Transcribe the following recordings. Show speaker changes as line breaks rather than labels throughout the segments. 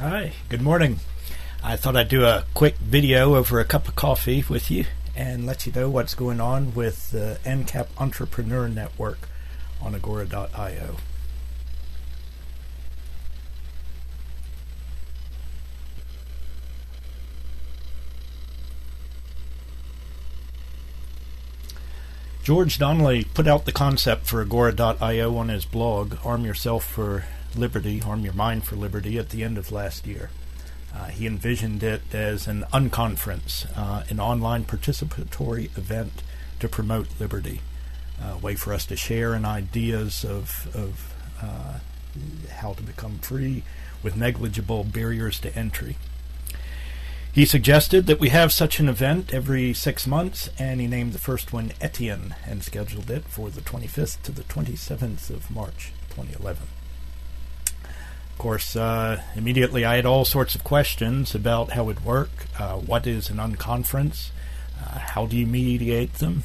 Hi, good morning. I thought I'd do a quick video over a cup of coffee with you and let you know what's going on with the AnCap Entrepreneur Network on Agora.io. George Donnelly put out the concept for Agora.io on his blog, Arm Yourself for Liberty, Arm Your Mind for Liberty, at the end of last year. He envisioned it as an unconference, an online participatory event to promote liberty, a way for us to share ideas of how to become free with negligible barriers to entry. He suggested that we have such an event every 6 months, and he named the first one Etienne and scheduled it for the 25th to the 27th of March 2011. Of course, immediately I had all sorts of questions about how it would work. What is an unconference? How do you mediate them?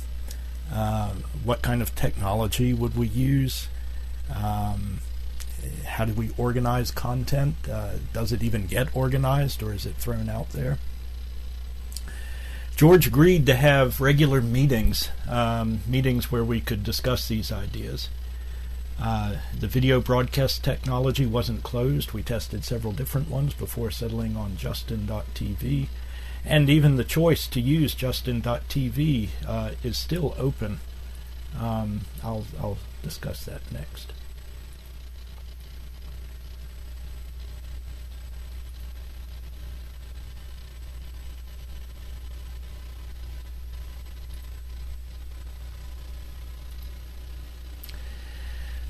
What kind of technology would we use? How do we organize content? Does it even get organized, or is it thrown out there? George agreed to have regular meetings, meetings where we could discuss these ideas. The video broadcast technology wasn't closed. We tested several different ones before settling on Justin.tv, and even the choice to use Justin.tv is still open. I'll discuss that next.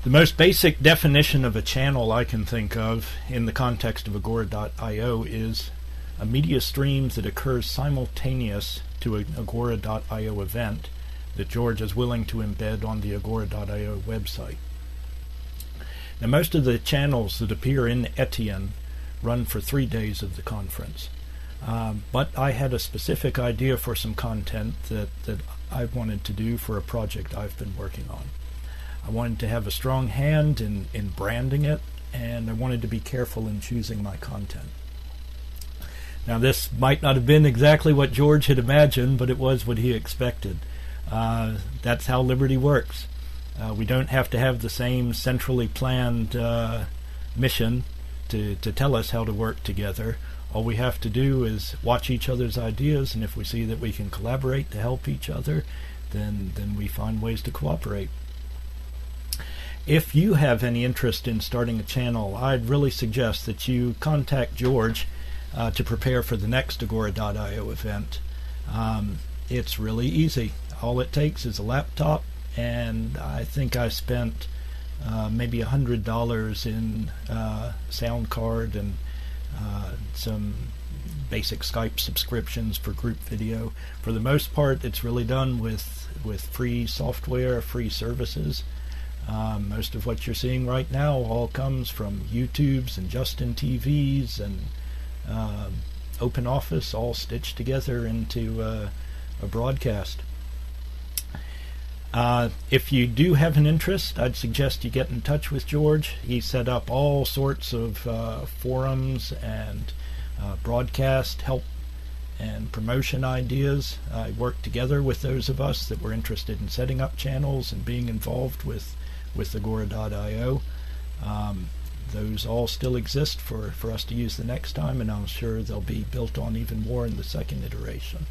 The most basic definition of a channel I can think of in the context of Agora.io is a media stream that occurs simultaneous to an Agora.io event that George is willing to embed on the Agora.io website. Now, most of the channels that appear in Etienne run for 3 days of the conference. But I had a specific idea for some content that I wanted to do for a project I've been working on. I wanted to have a strong hand in branding it, and I wanted to be careful in choosing my content. Now, this might not have been exactly what George had imagined, but it was what he expected. That's how Liberty works. We don't have to have the same centrally planned mission to tell us how to work together. All we have to do is watch each other's ideas, and if we see that we can collaborate to help each other, then we find ways to cooperate. If you have any interest in starting a channel, I'd really suggest that you contact George to prepare for the next Agora.io event. It's really easy. All it takes is a laptop, and I think I spent maybe $100 in sound card and some basic Skype subscriptions for group video. For the most part, it's really done with free software, free services. Most of what you're seeing right now all comes from YouTubes and Justin TVs and Open Office, all stitched together into a broadcast. If you do have an interest, I'd suggest you get in touch with George. He set up all sorts of forums and broadcast help and promotion ideas. I worked together with those of us that were interested in setting up channels and being involved with Agora.io. Those all still exist for us to use the next time, and I'm sure they'll be built on even more in the second iteration.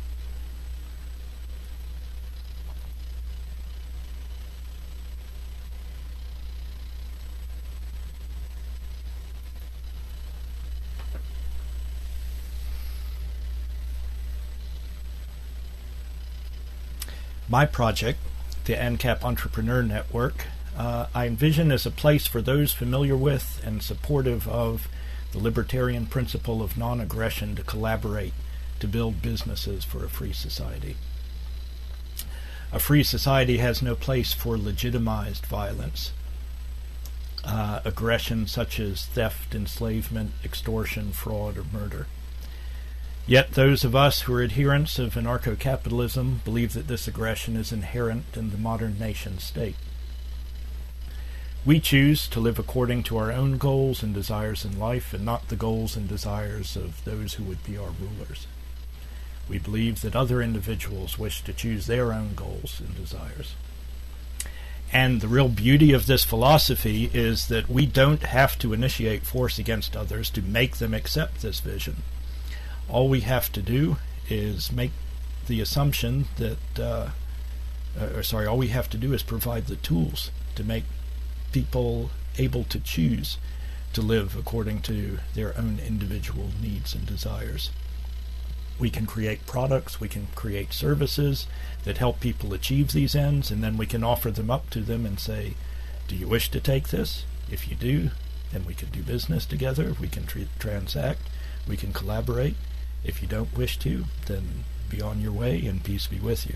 My project, the AnCap Entrepreneur Network, I envision as a place for those familiar with and supportive of the libertarian principle of non-aggression to collaborate to build businesses for a free society. A free society has no place for legitimized violence, aggression such as theft, enslavement, extortion, fraud, or murder. Yet those of us who are adherents of anarcho-capitalism believe that this aggression is inherent in the modern nation state. We choose to live according to our own goals and desires in life, and not the goals and desires of those who would be our rulers. We believe that other individuals wish to choose their own goals and desires. And the real beauty of this philosophy is that we don't have to initiate force against others to make them accept this vision. All we have to do is make the assumption that, all we have to do is provide the tools to make people able to choose to live according to their own individual needs and desires. We can create products, we can create services that help people achieve these ends, and then we can offer them up to them and say, do you wish to take this? If you do, then we can do business together, we can transact, we can collaborate. If you don't wish to, then be on your way and peace be with you.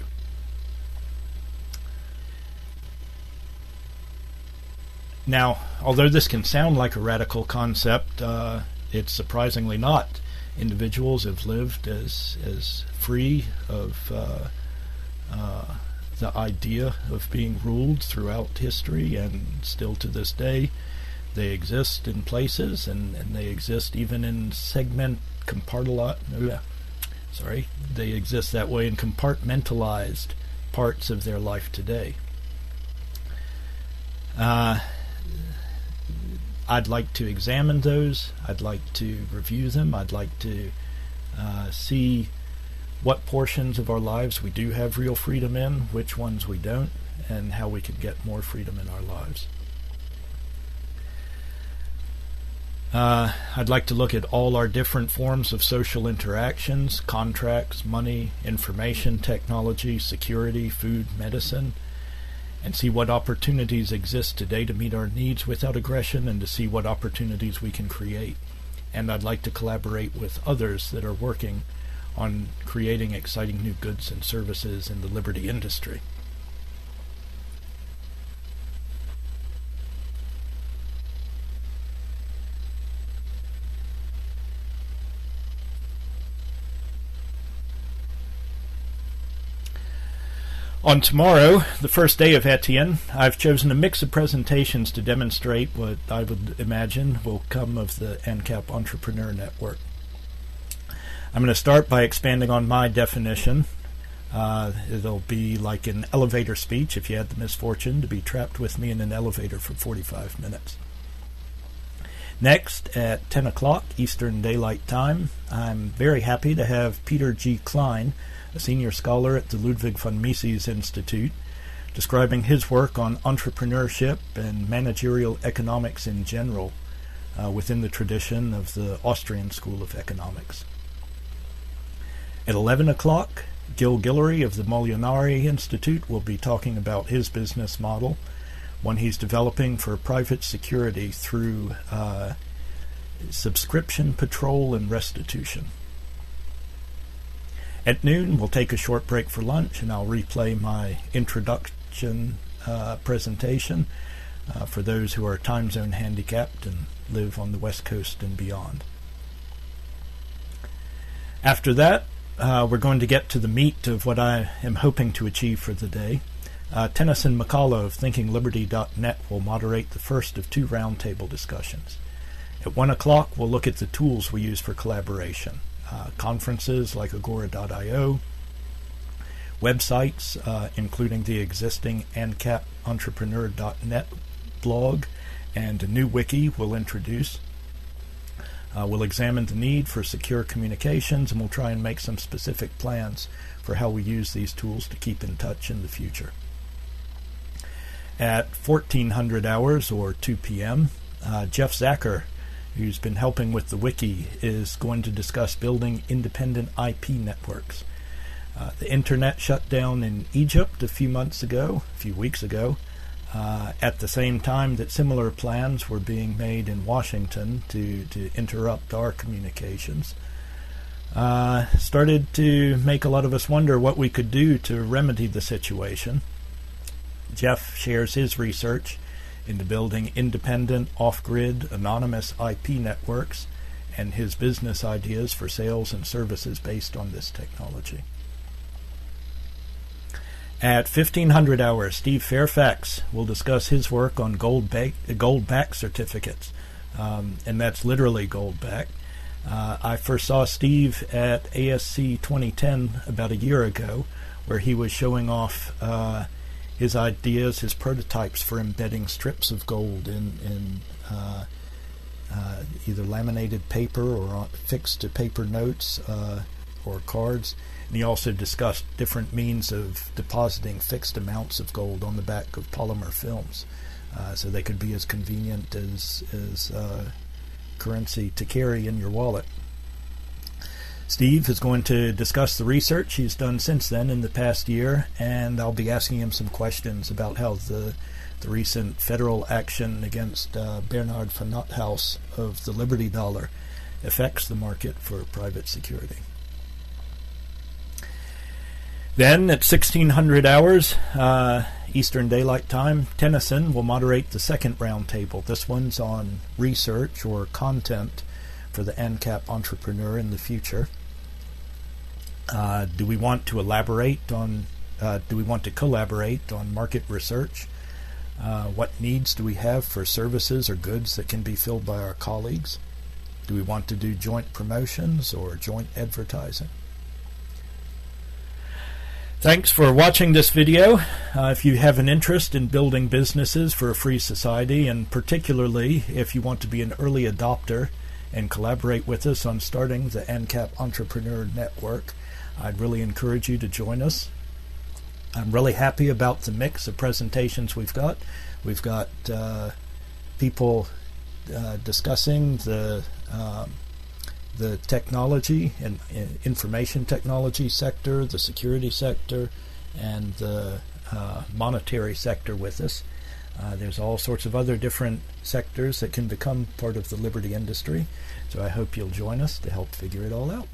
Now, although this can sound like a radical concept, it's surprisingly not. Individuals have lived as free of the idea of being ruled throughout history, and still to this day they exist in places, and they exist even in they exist that way in compartmentalized parts of their life today. I'd like to examine those. I'd like to review them. I'd like to see what portions of our lives we do have real freedom in, which ones we don't, and how we can get more freedom in our lives. I'd like to look at all our different forms of social interactions, contracts, money, information, technology, security, food, medicine, and see what opportunities exist today to meet our needs without aggression, and to see what opportunities we can create. And I'd like to collaborate with others that are working on creating exciting new goods and services in the liberty industry. On tomorrow, the first day of Etienne, I've chosen a mix of presentations to demonstrate what I would imagine will come of the AnCap Entrepreneur Network. I'm going to start by expanding on my definition. It'll be like an elevator speech if you had the misfortune to be trapped with me in an elevator for 45 minutes. Next, at 10 o'clock Eastern Daylight Time, I'm very happy to have Peter G. Klein, a senior scholar at the Ludwig von Mises Institute, describing his work on entrepreneurship and managerial economics in general within the tradition of the Austrian School of Economics. At 11 o'clock, Gil Guillory of the Molinari Institute will be talking about his business model, one he's developing for private security through subscription patrol and restitution. At noon, we'll take a short break for lunch, and I'll replay my introduction presentation for those who are time zone handicapped and live on the West Coast and beyond. After that, we're going to get to the meat of what I am hoping to achieve for the day. Tennyson McCullough of ThinkingLiberty.net will moderate the first of 2 roundtable discussions. At 1 o'clock, we'll look at the tools we use for collaboration. Conferences like Agora.io, websites including the existing AnCap Entrepreneur.net blog, and a new wiki we'll introduce. We'll examine the need for secure communications, and we'll try and make some specific plans for how we use these tools to keep in touch in the future. At 1400 hours, or 2 p.m., Jeff Zacher, who's been helping with the wiki, is going to discuss building independent IP networks. The internet shut down in Egypt a few weeks ago, at the same time that similar plans were being made in Washington to interrupt our communications. Started to make a lot of us wonder what we could do to remedy the situation. Jeff shares his research into building independent, off-grid, anonymous IP networks, and his business ideas for sales and services based on this technology. At 1500 hours, Steve Fairfax will discuss his work on gold-back certificates, and that's literally gold-back. I first saw Steve at ASC 2010 about a year ago, where he was showing off his ideas, his prototypes for embedding strips of gold in either laminated paper or fixed to paper notes or cards. And he also discussed different means of depositing fixed amounts of gold on the back of polymer films, so they could be as convenient as currency to carry in your wallet. Steve is going to discuss the research he's done since then in the past year, and I'll be asking him some questions about how the recent federal action against Bernard von Nothaus of the Liberty Dollar affects the market for private security. Then at 1600 hours Eastern Daylight Time, Tennyson will moderate the second roundtable. This one's on research or content for the AnCap Entrepreneur in the future. Do we want to collaborate on market research? What needs do we have for services or goods that can be filled by our colleagues? Do we want to do joint promotions or joint advertising? Thanks for watching this video. If you have an interest in building businesses for a free society, and particularly if you want to be an early adopter and collaborate with us on starting the AnCap Entrepreneur Network, I'd really encourage you to join us. I'm really happy about the mix of presentations we've got. We've got people discussing the technology and information technology sector, the security sector, and the monetary sector with us. There's all sorts of other different sectors that can become part of the Liberty industry, so I hope you'll join us to help figure it all out.